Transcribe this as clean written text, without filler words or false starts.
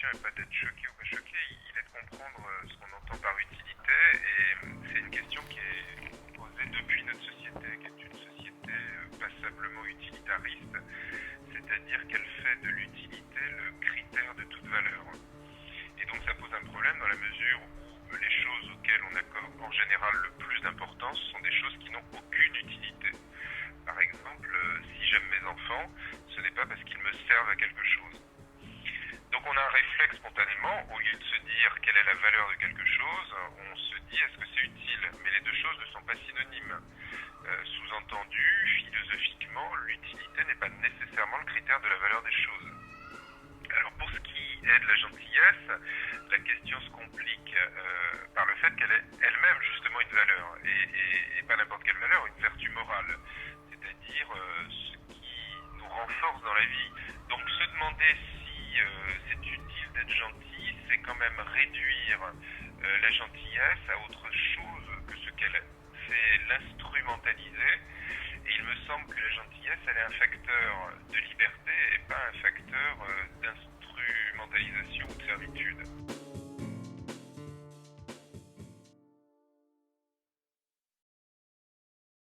question n'est pas d'être choqué ou pas choqué, il est de comprendre ce qu'on entend par utilité, et c'est une question qui est posée depuis notre société, qui est une société passablement utilitariste, c'est-à-dire qu'elle fait de l'utilité le critère de toute valeur. Et donc ça pose un problème dans la mesure où les choses auxquelles on accorde en général le plus d'importance sont des choses qui n'ont aucune utilité. Par exemple, si j'aime mes enfants, ce n'est pas parce qu'ils me servent à quelque chose. Donc on a un réflexe spontanément, au lieu de se dire quelle est la valeur de quelque chose, on se dit est-ce que c'est utile, mais les deux choses ne sont pas synonymes. Sous-entendu, philosophiquement, l'utilité n'est pas nécessairement le critère de la valeur des choses. Alors pour ce qui est de la gentillesse, la question se complique par le fait qu'elle est elle-même justement une valeur, et pas n'importe quelle valeur, une vertu morale, c'est-à-dire ce qui nous renforce dans la vie. Donc se demander si c'est utile d'être gentil, c'est quand même réduire la gentillesse à autre chose que ce qu'elle est. C'est l'instrumentaliser, et il me semble que la gentillesse, elle est un facteur de liberté et pas un facteur d'instrumentalisation.